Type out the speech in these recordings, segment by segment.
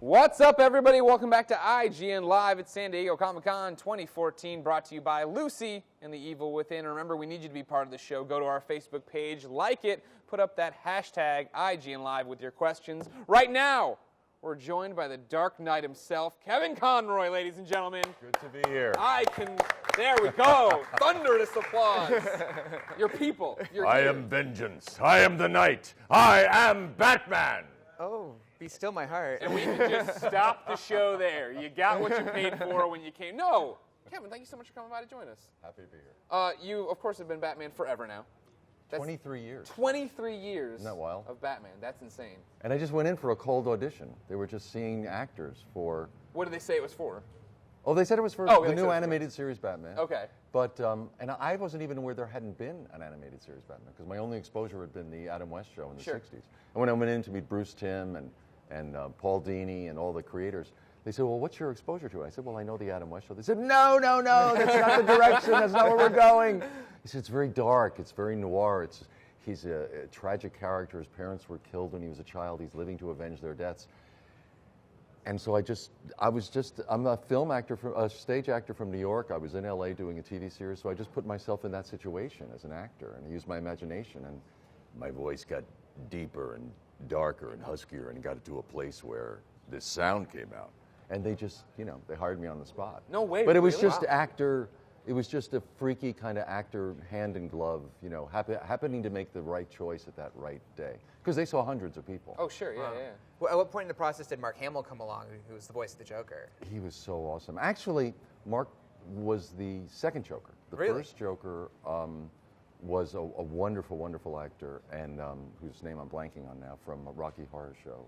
What's up, everybody? Welcome back to IGN Live at San Diego Comic-Con 2014, brought to you by Lucy and the Evil Within. Remember, we need you to be part of the show. Go to our Facebook page, like it, put up that hashtag IGN Live with your questions. Right now, we're joined by the Dark Knight himself, Kevin Conroy, ladies and gentlemen. Good to be here. There we go. Thunderous applause. Your people. I am vengeance. I am the Knight. I am Batman. Oh, be still my heart. And we can just stop the show there. You got what you paid for when you came. No. Kevin, thank you so much for coming by to join us. Happy to be here. You, of course, have been Batman forever now. That's 23 years. 23 years Isn't that wild? Of Batman. That's insane. And I just went in for a cold audition. They were just seeing actors for... What did they say it was for? Oh, they said it was for the new animated series Batman. Okay. But, and I wasn't even aware there hadn't been an animated series Batman, because my only exposure had been the Adam West show in the 60s. And when I went in to meet Bruce Timm and Paul Dini and all the creators, they said, well, what's your exposure to it? I said, well, I know the Adam West show. They said, no, that's not the direction. That's not where we're going. He said, it's very dark. It's very noir. He's a tragic character. His parents were killed when he was a child. He's living to avenge their deaths. And so I'm a film actor, a stage actor from New York. I was in LA doing a TV series, so I just put myself in that situation as an actor and used my imagination. And my voice got deeper and darker and huskier and got it to a place where this sound came out. And they just, they hired me on the spot. No way. But it was really? just actor. It was just a freaky kind of actor, hand in glove, happening to make the right choice at that right day. Because they saw hundreds of people. Oh, sure, yeah. Well, at what point in the process did Mark Hamill come along, who was the voice of the Joker? He was so awesome. Actually, Mark was the second Joker. The first Joker was a wonderful, wonderful actor, and whose name I'm blanking on now, from a Rocky Horror Show.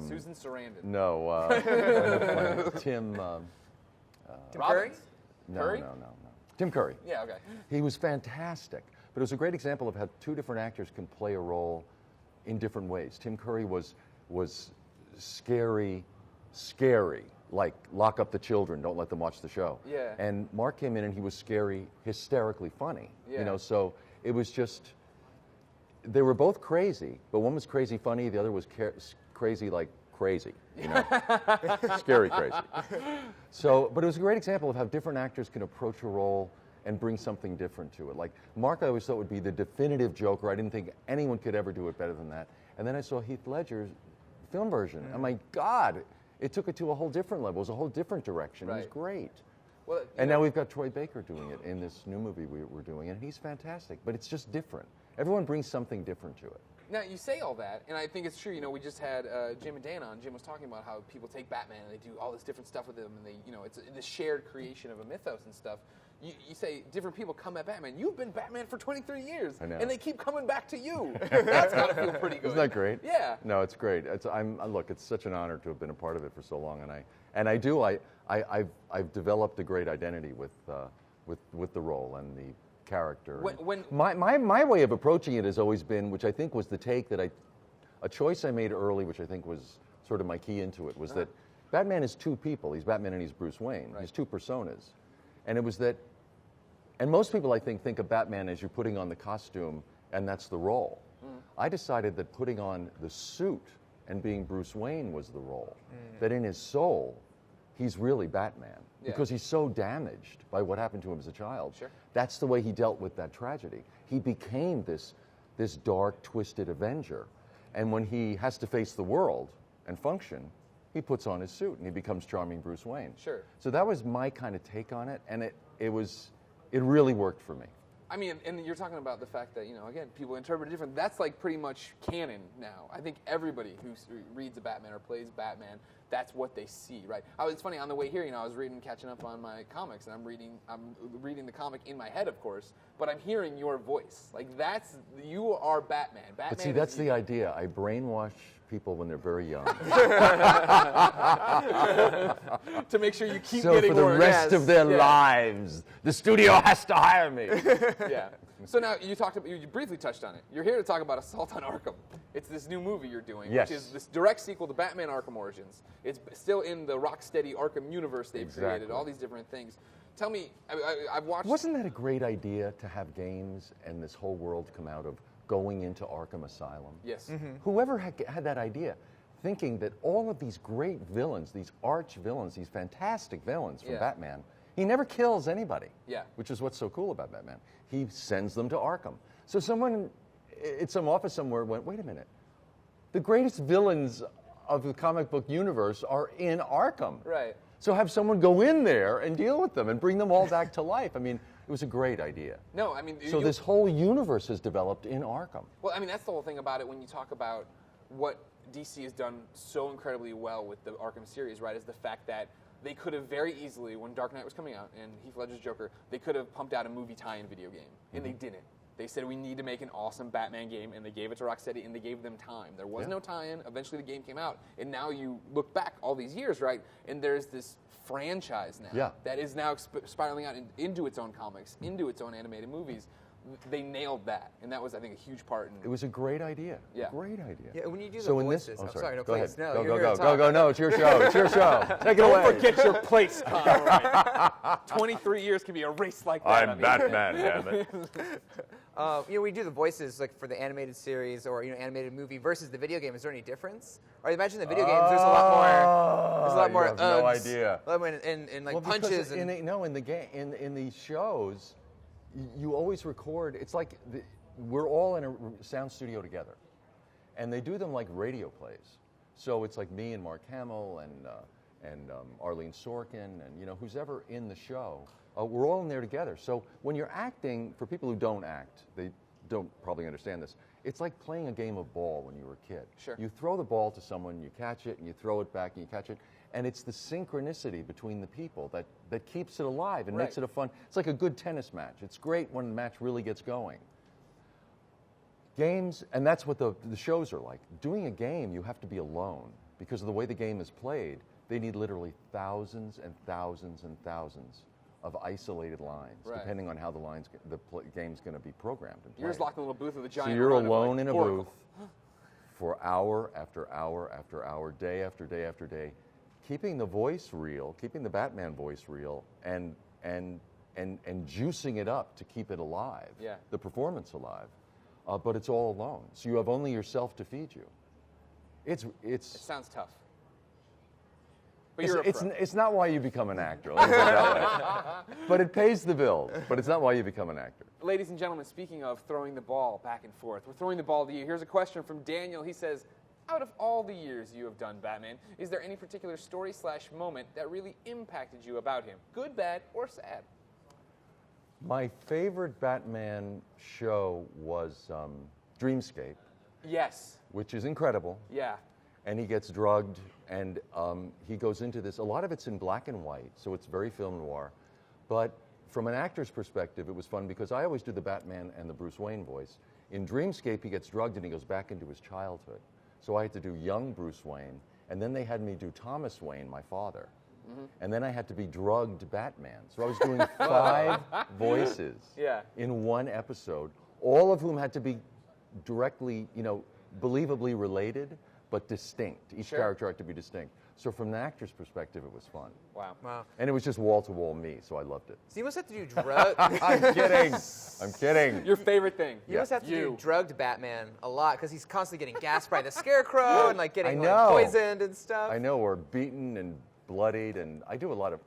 Susan Sarandon. No, Tim... Tim Curry? No. Tim Curry. Yeah, okay. He was fantastic. But it was a great example of how two different actors can play a role in different ways. Tim Curry was scary, like lock up the children, don't let them watch the show. Yeah. And Mark came in and he was scary, hysterically funny. Yeah. So it was just, they were both crazy, but one was crazy funny, the other was crazy like crazy, scary crazy. So, but it was a great example of how different actors can approach a role and bring something different to it. Like Mark, I always thought would be the definitive Joker. I didn't think anyone could ever do it better than that. And then I saw Heath Ledger's film version. Oh my God, it took it to a whole different level. It was a whole different direction. It was great. Well, and now we've got Troy Baker doing it in this new movie we're doing, and he's fantastic. But it's just different. Everyone brings something different to it. Now, you say all that, and I think it's true. We just had Jim and Dan on. Jim was talking about how people take Batman and they do all this different stuff with him, and it's this shared creation of a mythos and stuff. You say different people come at Batman. You've been Batman for 23 years, and they keep coming back to you. That's got to feel pretty good. Isn't that great? Yeah. No, it's great. Look, it's such an honor to have been a part of it for so long, I've developed a great identity with the role and the character. My way of approaching it has always been, which I think was the take that a choice I made early, which I think was sort of my key into it, was that Batman is two people. He's Batman and he's Bruce Wayne. He's two personas. And it was that, and most people I think of Batman as you're putting on the costume and that's the role. I decided that putting on the suit and being Bruce Wayne was the role. That in his soul, he's really Batman. Because he's so damaged by what happened to him as a child. Sure. That's the way he dealt with that tragedy. He became this dark, twisted Avenger. And when he has to face the world and function, he puts on his suit and he becomes charming Bruce Wayne. Sure. So that was my kind of take on it, and it really worked for me. I mean, and you're talking about the fact that, again, people interpret it different. That's like pretty much canon now. I think everybody who reads a Batman or plays Batman, that's what they see, right? It's funny, on the way here, I was catching up on my comics, and I'm reading the comic in my head, of course, but I'm hearing your voice. Like, you are Batman. But see, that's the idea. I brainwash people when they're very young. To make sure you keep so getting for the rest of their lives, the studio has to hire me. Yeah. So now you briefly touched on it. You're here to talk about Assault on Arkham. It's this new movie you're doing, which is this direct sequel to Batman Arkham Origins. It's still in the Rocksteady Arkham universe they've created, all these different things. Tell me, I've watched... Wasn't that a great idea to have games and this whole world come out of going into Arkham Asylum? Yes. Whoever had that idea, thinking that all of these great villains, these arch villains, these fantastic villains from Batman, he never kills anybody. Yeah. Which is what's so cool about Batman. He sends them to Arkham. So someone at some office somewhere went, wait a minute. The greatest villains of the comic book universe are in Arkham. Right. So have someone go in there and deal with them and bring them all back to life. I mean, it was a great idea. No, I mean... So this whole universe has developed in Arkham. Well, I mean, that's the whole thing about it when you talk about what DC has done so incredibly well with the Arkham series, right, is the fact that they could have very easily, when Dark Knight was coming out and Heath Ledger's Joker, they could have pumped out a movie tie-in video game, and they didn't. They said, we need to make an awesome Batman game, and they gave it to Rocksteady, and they gave them time. There was no tie-in. Eventually, the game came out, and now you look back all these years, right, and there's this franchise now that is now spiraling out into its own comics, into its own animated movies. They nailed that, and that was, I think, a huge part. It was a great idea. Yeah. Great idea. Yeah, when you do the voices... I'm sorry, no, go please. ahead. No, Go. No, it's your show. It's your show. Take it away. Don't forget your place, Conroy. 23 years can be erased like that. I'm Batman, damn it. We do the voices like for the animated series or animated movie versus the video game. Is there any difference? Or I imagine the video games there's a lot more. There's a lot more. You have no idea. And like punches. In the shows, you always record. It's like we're all in a sound studio together, and they do them like radio plays. So it's like me and Mark Hamill and Arlene Sorkin and who's ever in the show. We're all in there together. So when you're acting, for people who don't act, they don't probably understand this. It's like playing a game of ball when you were a kid. Sure. You throw the ball to someone, you catch it, and you throw it back, and you catch it. And it's the synchronicity between the people that keeps it alive and makes it a fun. It's like a good tennis match. It's great when the match really gets going. Games, and that's what the shows are like. Doing a game, you have to be alone because of the way the game is played. They need literally thousands and thousands and thousands of isolated lines, depending on how the game's going to be programmed and played. You're just locked in a little booth with a giant. So you're alone in a booth for hour after hour after hour, day after day after day, keeping the voice real, keeping the Batman voice real, and juicing it up to keep it alive, the performance alive. But it's all alone, so you have only yourself to feed you. It sounds tough. But it's not why you become an actor. Let me put it that way. But it pays the bills. But it's not why you become an actor. Ladies and gentlemen, speaking of throwing the ball back and forth, we're throwing the ball to you. Here's a question from Daniel. He says, out of all the years you have done Batman, is there any particular story/moment that really impacted you about him? Good, bad, or sad? My favorite Batman show was Dreamscape. Yes. Which is incredible. Yeah. And he gets drugged, and he goes into this. A lot of it's in black and white, so it's very film noir. But from an actor's perspective, it was fun because I always do the Batman and the Bruce Wayne voice. In Dreamscape, he gets drugged and he goes back into his childhood. So I had to do young Bruce Wayne, and then they had me do Thomas Wayne, my father. And then I had to be drugged Batman. So I was doing 5 voices in one episode, all of whom had to be directly, believably related, but distinct. Each character had to be distinct. So from an actor's perspective, it was fun. Wow. And it was just wall-to-wall me, so I loved it. So you must have to do drugs. I'm kidding. Your favorite thing. You must have to do drugged Batman a lot because he's constantly getting gassed by the Scarecrow and getting poisoned and stuff. I know, or beaten and bloodied, and I do a lot of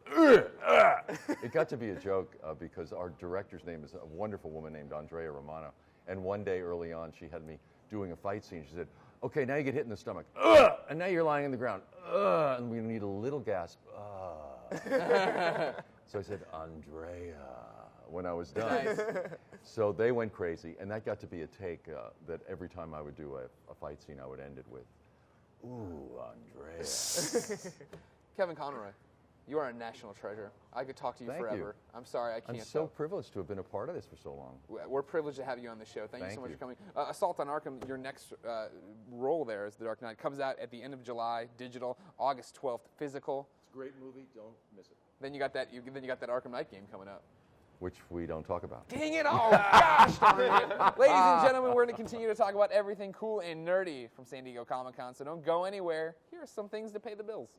It got to be a joke because our director's name is a wonderful woman named Andrea Romano, and one day early on she had me doing a fight scene. She said, okay, now you get hit in the stomach, and now you're lying on the ground, and we need a little gasp, So I said, Andrea, when I was done. Nice. So they went crazy, and that got to be a take that every time I would do a fight scene, I would end it with, ooh, Andrea. Kevin Conroy, you are a national treasure. I could talk to you forever. You. I'm sorry, I can't. I'm so privileged to have been a part of this for so long. We're privileged to have you on the show. Thank you so much for coming. Assault on Arkham, your next role there as the Dark Knight, comes out at the end of July, digital, August 12th, physical. It's a great movie. Don't miss it. Then you got that. Then you got that Arkham Knight game coming up. Which we don't talk about. Dang it! Oh gosh! Darn it. Ladies and gentlemen, we're going to continue to talk about everything cool and nerdy from San Diego Comic-Con. So don't go anywhere. Here are some things to pay the bills.